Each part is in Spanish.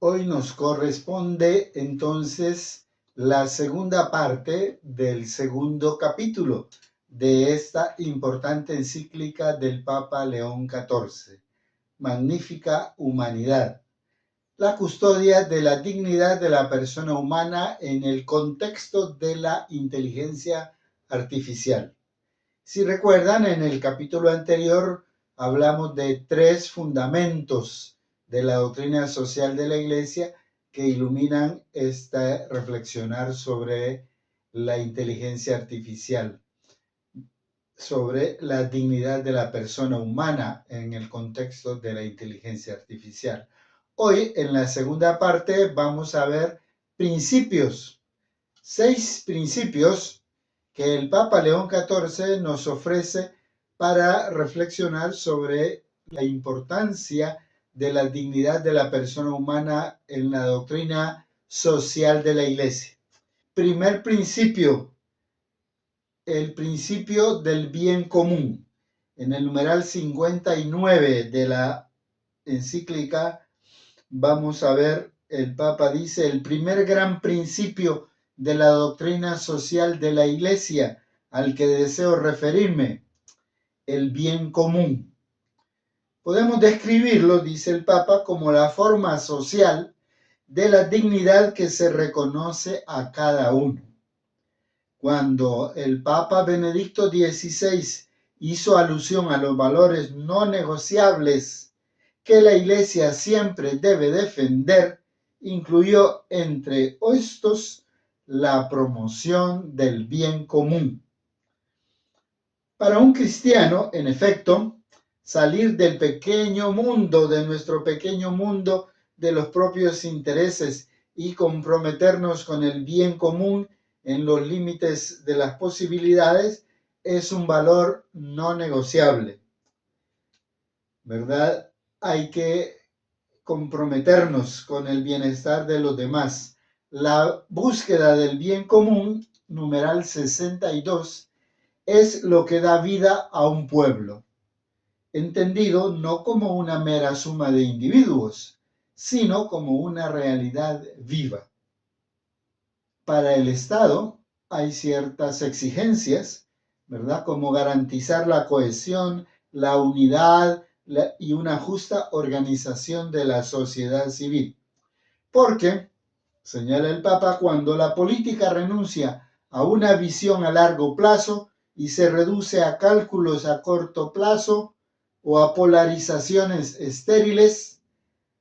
Hoy nos corresponde entonces la segunda parte del segundo capítulo de esta importante encíclica del Papa León XIV, Magnificat Humanidad, la custodia de la dignidad de la persona humana en el contexto de la inteligencia artificial. Si recuerdan, en el capítulo anterior hablamos de tres fundamentos de la doctrina social de la Iglesia que iluminan esta reflexionar sobre la inteligencia artificial, sobre la dignidad de la persona humana en el contexto de la inteligencia artificial. Hoy, en la segunda parte, vamos a ver principios, 6 principios que el Papa León XIV nos ofrece para reflexionar sobre la importancia de la dignidad de la persona humana en la doctrina social de la Iglesia. Primer principio, el principio del bien común. En el numeral 59 de la encíclica vamos a ver, el Papa dice, el primer gran principio de la doctrina social de la Iglesia al que deseo referirme, el bien común. Podemos describirlo, dice el Papa, como la forma social de la dignidad que se reconoce a cada uno. Cuando el Papa Benedicto XVI hizo alusión a los valores no negociables que la Iglesia siempre debe defender, incluyó entre estos la promoción del bien común. Para un cristiano, en efecto, salir del pequeño mundo, de nuestro pequeño mundo, de los propios intereses y comprometernos con el bien común en los límites de las posibilidades es un valor no negociable, ¿verdad? Hay que comprometernos con el bienestar de los demás. La búsqueda del bien común, numeral 62, es lo que da vida a un pueblo, entendido no como una mera suma de individuos, sino como una realidad viva. Para el Estado hay ciertas exigencias, ¿verdad? Como garantizar la cohesión, la unidad y una justa organización de la sociedad civil. Porque, señala el Papa, cuando la política renuncia a una visión a largo plazo y se reduce a cálculos a corto plazo o a polarizaciones estériles,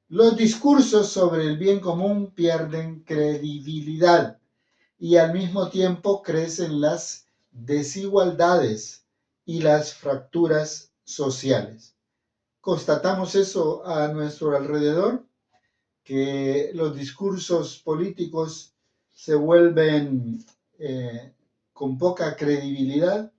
los discursos sobre el bien común pierden credibilidad y al mismo tiempo crecen las desigualdades y las fracturas sociales. ¿Constatamos eso a nuestro alrededor? Que los discursos políticos se vuelven con poca credibilidad.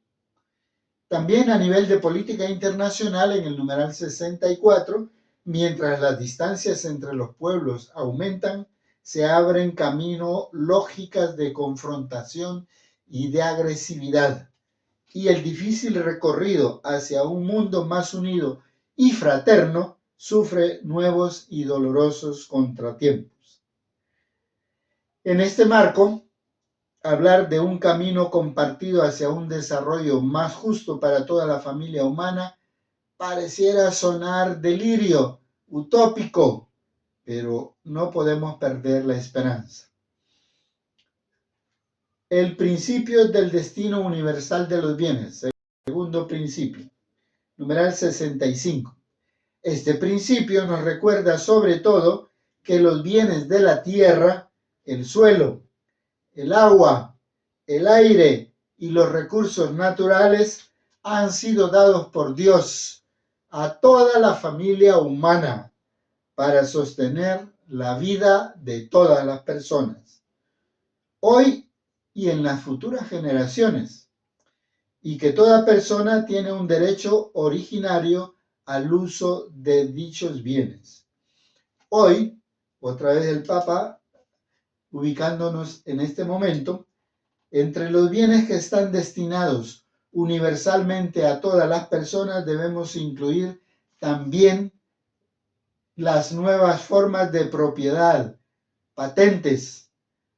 También a nivel de política internacional, en el numeral 64, mientras las distancias entre los pueblos aumentan, se abren camino lógicas de confrontación y de agresividad. Y el difícil recorrido hacia un mundo más unido y fraterno sufre nuevos y dolorosos contratiempos. En este marco, hablar de un camino compartido hacia un desarrollo más justo para toda la familia humana pareciera sonar delirio, utópico, pero no podemos perder la esperanza. El principio del destino universal de los bienes, segundo principio, numeral 65. Este principio nos recuerda sobre todo que los bienes de la tierra, el suelo, el agua, el aire y los recursos naturales han sido dados por Dios a toda la familia humana para sostener la vida de todas las personas, hoy y en las futuras generaciones, y que toda persona tiene un derecho originario al uso de dichos bienes. Hoy, otra vez el Papa, ubicándonos en este momento, entre los bienes que están destinados universalmente a todas las personas debemos incluir también las nuevas formas de propiedad, patentes,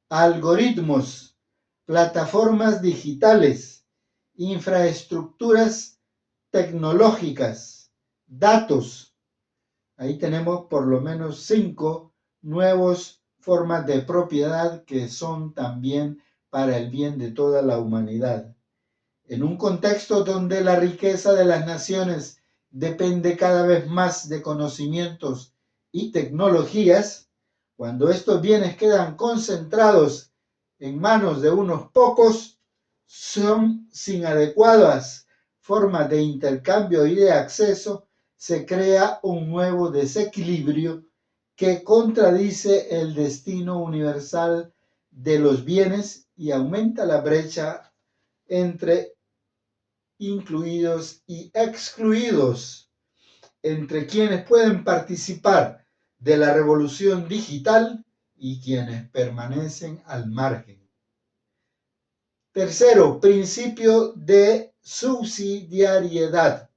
algoritmos, plataformas digitales, infraestructuras tecnológicas, datos. Ahí tenemos por lo menos 5 nuevas formas de propiedad que son también para el bien de toda la humanidad. En un contexto donde la riqueza de las naciones depende cada vez más de conocimientos y tecnologías, cuando estos bienes quedan concentrados en manos de unos pocos, son sin adecuadas formas de intercambio y de acceso, se crea un nuevo desequilibrio que contradice el destino universal de los bienes y aumenta la brecha entre incluidos y excluidos, entre quienes pueden participar de la revolución digital y quienes permanecen al margen. Tercero, principio de subsidiariedad.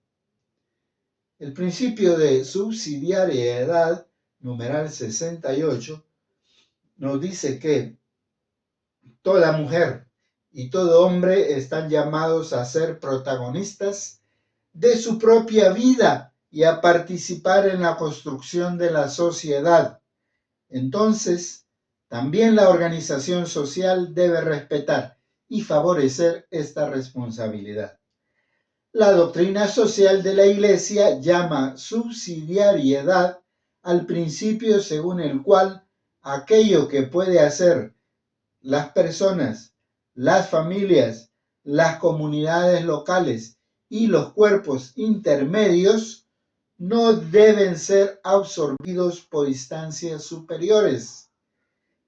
El principio de subsidiariedad, numeral 68, nos dice que toda mujer y todo hombre están llamados a ser protagonistas de su propia vida y a participar en la construcción de la sociedad. Entonces, también la organización social debe respetar y favorecer esta responsabilidad. La doctrina social de la Iglesia llama subsidiariedad al principio según el cual aquello que puede hacer las personas, las familias, las comunidades locales y los cuerpos intermedios no deben ser absorbidos por instancias superiores.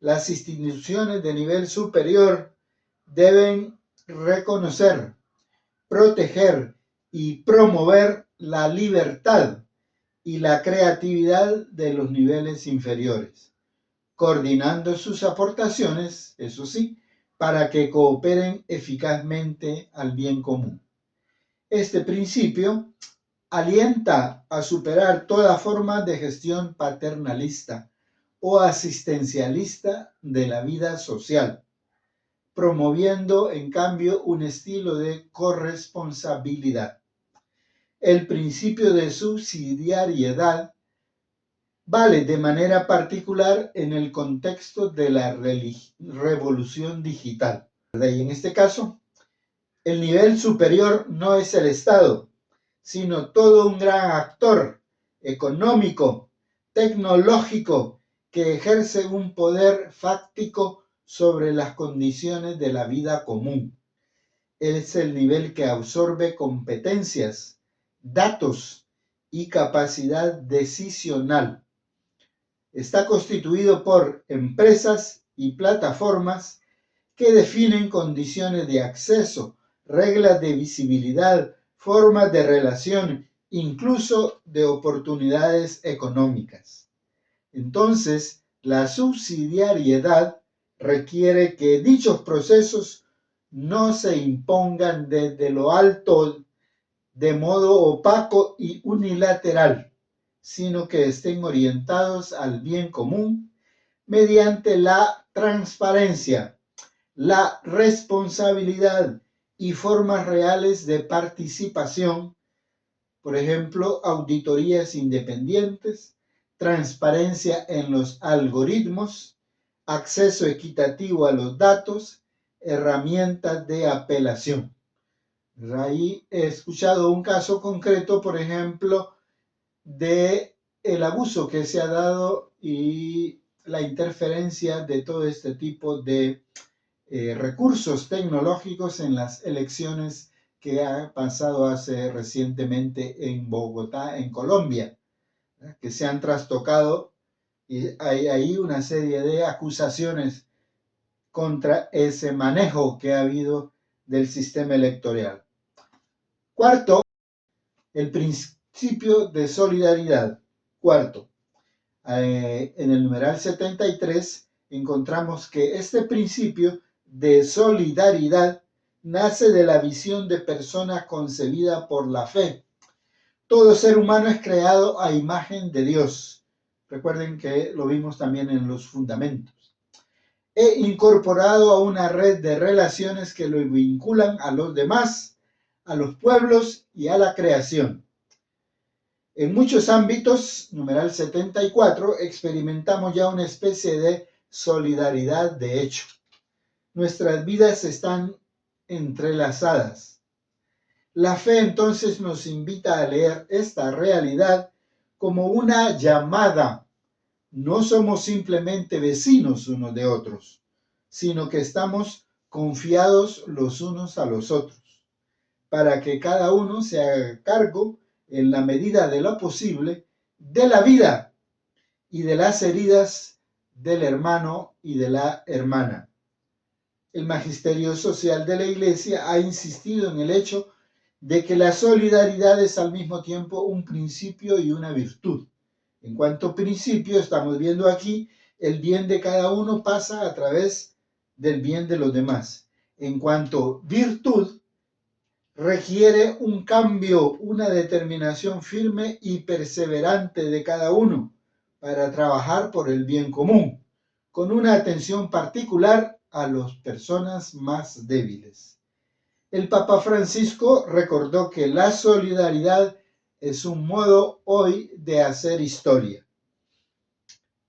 Las instituciones de nivel superior deben reconocer, proteger y promover la libertad y la creatividad de los niveles inferiores, coordinando sus aportaciones, eso sí, para que cooperen eficazmente al bien común. Este principio alienta a superar toda forma de gestión paternalista o asistencialista de la vida social, promoviendo en cambio un estilo de corresponsabilidad. El principio de subsidiariedad vale de manera particular en el contexto de la revolución digital. Y en este caso, el nivel superior no es el Estado, sino todo un gran actor económico, tecnológico, que ejerce un poder fáctico sobre las condiciones de la vida común. Es el nivel que absorbe competencias, datos y capacidad decisional. Está constituido por empresas y plataformas que definen condiciones de acceso, reglas de visibilidad, formas de relación, incluso de oportunidades económicas. Entonces, la subsidiariedad requiere que dichos procesos no se impongan desde lo alto de modo opaco y unilateral, sino que estén orientados al bien común mediante la transparencia, la responsabilidad y formas reales de participación, por ejemplo, auditorías independientes, transparencia en los algoritmos, acceso equitativo a los datos, herramientas de apelación. Ahí he escuchado un caso concreto, por ejemplo, de el abuso que se ha dado y la interferencia de todo este tipo de recursos tecnológicos en las elecciones que ha pasado hace recientemente en Bogotá, en Colombia, que se han trastocado y hay ahí una serie de acusaciones contra ese manejo que ha habido del sistema electoral. Cuarto, el principio de solidaridad. Cuarto, en el numeral 73 encontramos que este principio de solidaridad nace de la visión de persona concebida por la fe. Todo ser humano es creado a imagen de Dios, Recuerden que lo vimos también en los fundamentos. E incorporado a una red de relaciones que lo vinculan a los demás, a los pueblos y a la creación. En muchos ámbitos, numeral 74, experimentamos ya una especie de solidaridad de hecho. Nuestras vidas están entrelazadas. La fe entonces nos invita a leer esta realidad como una llamada. No somos simplemente vecinos unos de otros, sino que estamos confiados los unos a los otros, para que cada uno se haga cargo, en la medida de lo posible, de la vida y de las heridas del hermano y de la hermana. El magisterio social de la Iglesia ha insistido en el hecho de que la solidaridad es al mismo tiempo un principio y una virtud. En cuanto a principio, estamos viendo aquí, el bien de cada uno pasa a través del bien de los demás. En cuanto a virtud, requiere un cambio, una determinación firme y perseverante de cada uno para trabajar por el bien común, con una atención particular a las personas más débiles. El Papa Francisco recordó que la solidaridad es un modo hoy de hacer historia.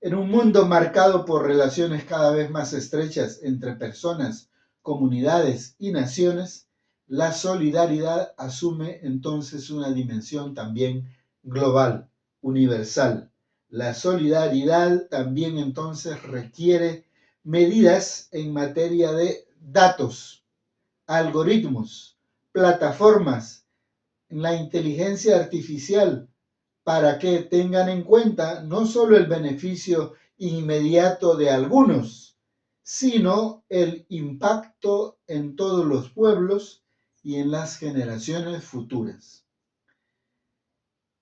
En un mundo marcado por relaciones cada vez más estrechas entre personas, comunidades y naciones, la solidaridad asume entonces una dimensión también global, universal. La solidaridad también entonces requiere medidas en materia de datos, algoritmos, plataformas, la inteligencia artificial, para que tengan en cuenta no solo el beneficio inmediato de algunos, sino el impacto en todos los pueblos y en las generaciones futuras.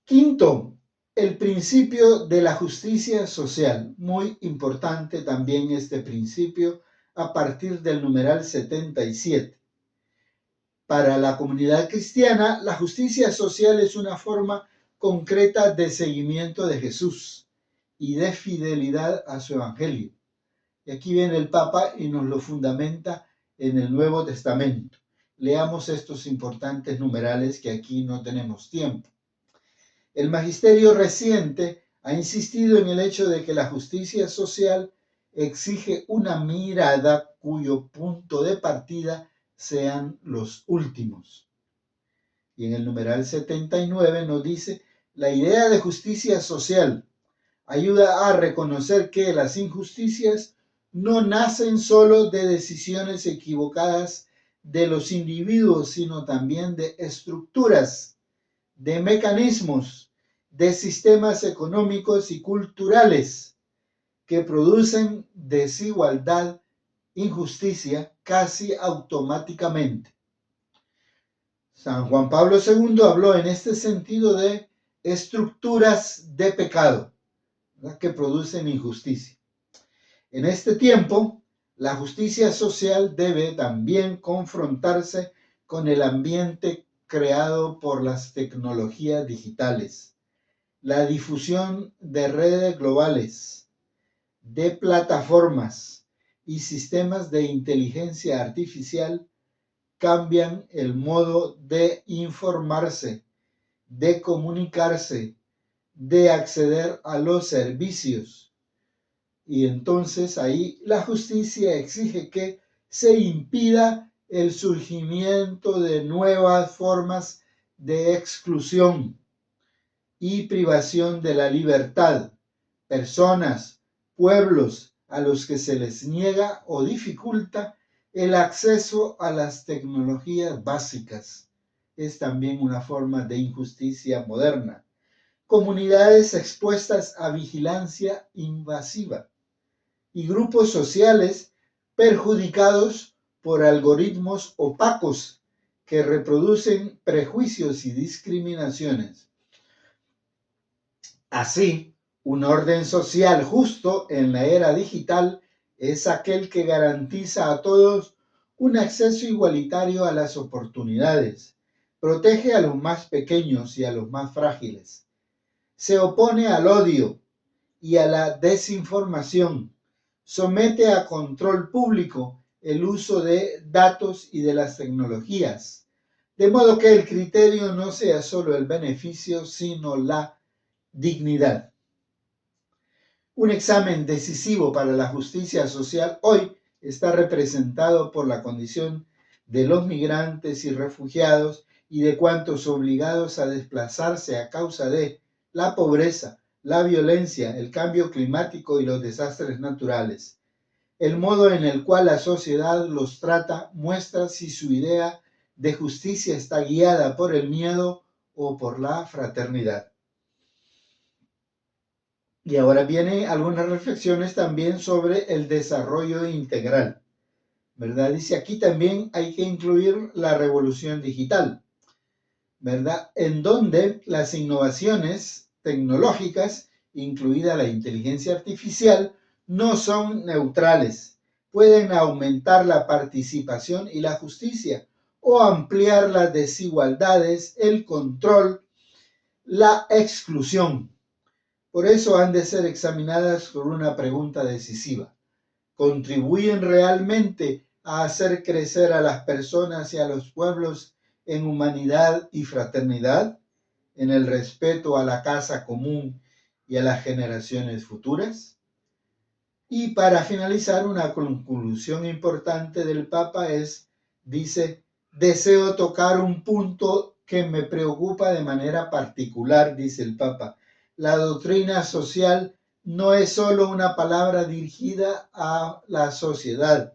Quinto, el principio de la justicia social. Muy importante también este principio a partir del numeral 77. Para la comunidad cristiana, la justicia social es una forma concreta de seguimiento de Jesús y de fidelidad a su evangelio. Y aquí viene el Papa y nos lo fundamenta en el Nuevo Testamento. Leamos estos importantes numerales que aquí no tenemos tiempo. El magisterio reciente ha insistido en el hecho de que la justicia social exige una mirada cuyo punto de partida sean los últimos. Y en el numeral 79 nos dice, la idea de justicia social ayuda a reconocer que las injusticias no nacen solo de decisiones equivocadas de los individuos, sino también de estructuras, de mecanismos, de sistemas económicos y culturales que producen desigualdad, injusticia casi automáticamente. San Juan Pablo II habló en este sentido de estructuras de pecado, ¿verdad?, que producen injusticia. En este tiempo, la justicia social debe también confrontarse con el ambiente creado por las tecnologías digitales, la difusión de redes globales, de plataformas y sistemas de inteligencia artificial cambian el modo de informarse, de comunicarse, de acceder a los servicios. Y entonces ahí la justicia exige que se impida el surgimiento de nuevas formas de exclusión y privación de la libertad, personas, pueblos a los que se les niega o dificulta el acceso a las tecnologías básicas. Es también una forma de injusticia moderna. Comunidades expuestas a vigilancia invasiva y grupos sociales perjudicados por algoritmos opacos que reproducen prejuicios y discriminaciones. Así, un orden social justo en la era digital es aquel que garantiza a todos un acceso igualitario a las oportunidades, protege a los más pequeños y a los más frágiles, se opone al odio y a la desinformación. Somete a control público el uso de datos y de las tecnologías, de modo que el criterio no sea solo el beneficio, sino la dignidad. Un examen decisivo para la justicia social hoy está representado por la condición de los migrantes y refugiados y de cuantos obligados a desplazarse a causa de la pobreza, la violencia, el cambio climático y los desastres naturales. El modo en el cual la sociedad los trata muestra si su idea de justicia está guiada por el miedo o por la fraternidad. Y ahora vienen algunas reflexiones también sobre el desarrollo integral, ¿verdad? Dice, aquí también hay que incluir la revolución digital, ¿verdad? En donde las innovaciones tecnológicas, incluida la inteligencia artificial, no son neutrales. Pueden aumentar la participación y la justicia o ampliar las desigualdades, el control, la exclusión. Por eso han de ser examinadas con una pregunta decisiva. ¿Contribuyen realmente a hacer crecer a las personas y a los pueblos en humanidad y fraternidad, en el respeto a la casa común y a las generaciones futuras? Y para finalizar, una conclusión importante del Papa dice, deseo tocar un punto que me preocupa de manera particular, dice el Papa. La doctrina social no es solo una palabra dirigida a la sociedad,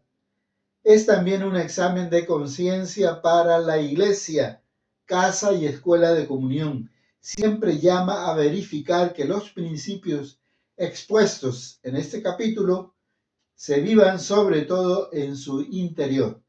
es también un examen de conciencia para la Iglesia, casa y escuela de comunión. Siempre llama a verificar que los principios expuestos en este capítulo se vivan sobre todo en su interior.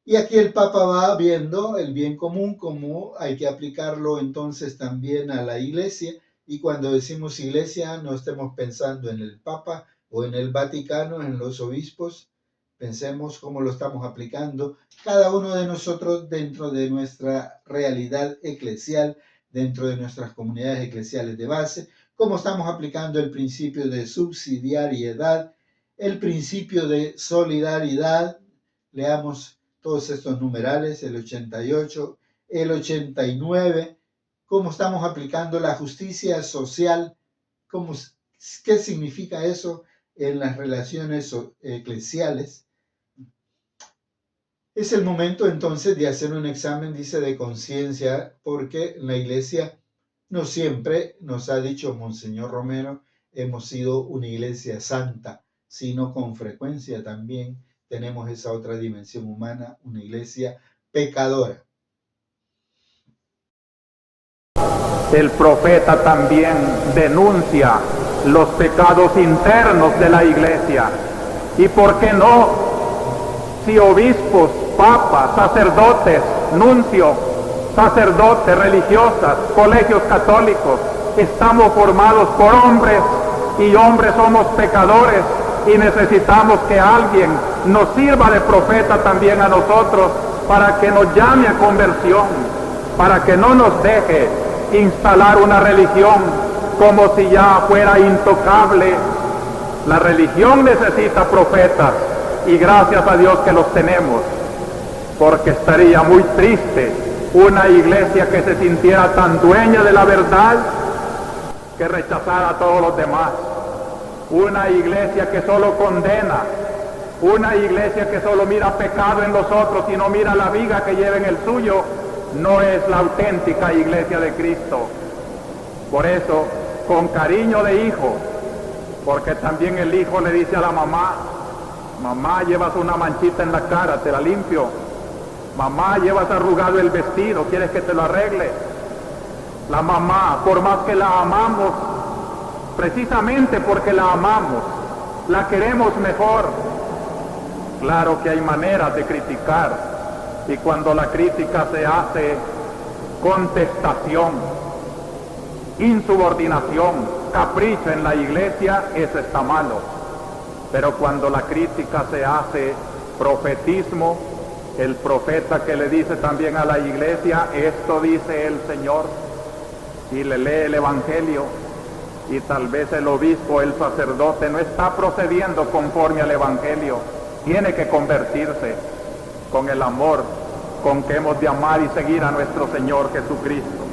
Y aquí el Papa va viendo el bien común, cómo hay que aplicarlo entonces también a la Iglesia. Y cuando decimos Iglesia, no estemos pensando en el Papa o en el Vaticano, en los obispos. Pensemos cómo lo estamos aplicando cada uno de nosotros dentro de nuestra realidad eclesial, dentro de nuestras comunidades eclesiales de base, cómo estamos aplicando el principio de subsidiariedad, el principio de solidaridad. Leamos todos estos numerales, el 88, el 89, cómo estamos aplicando la justicia social, qué significa eso en las relaciones eclesiales. Es el momento entonces de hacer un examen, dice, de conciencia, porque la Iglesia no siempre, nos ha dicho Monseñor Romero, hemos sido una Iglesia santa, sino con frecuencia también tenemos esa otra dimensión humana, una Iglesia pecadora. El profeta también denuncia los pecados internos de la Iglesia. ¿Y por qué no? Si obispos, papas, sacerdotes, nuncios, sacerdotes, religiosas, colegios católicos, estamos formados por hombres y hombres somos pecadores y necesitamos que alguien nos sirva de profeta también a nosotros para que nos llame a conversión, para que no nos deje instalar una religión como si ya fuera intocable. La religión necesita profetas y gracias a Dios que los tenemos, porque estaría muy triste una iglesia que se sintiera tan dueña de la verdad que rechazara a todos los demás. Una iglesia que solo condena, una iglesia que solo mira pecado en los otros y no mira la viga que lleva en el suyo, no es la auténtica iglesia de Cristo. Por eso, con cariño de hijo, porque también el hijo le dice a la mamá, mamá, llevas una manchita en la cara, te la limpio. Mamá, llevas arrugado el vestido, ¿quieres que te lo arregle? La mamá, por más que la amamos, precisamente porque la amamos, la queremos mejor. Claro que hay maneras de criticar, y cuando la crítica se hace contestación, insubordinación, capricho en la iglesia, eso está malo. Pero cuando la crítica se hace profetismo, el profeta que le dice también a la iglesia, esto dice el Señor, y le lee el Evangelio, y tal vez el obispo, el sacerdote, no está procediendo conforme al Evangelio, tiene que convertirse con el amor con que hemos de amar y seguir a nuestro Señor Jesucristo.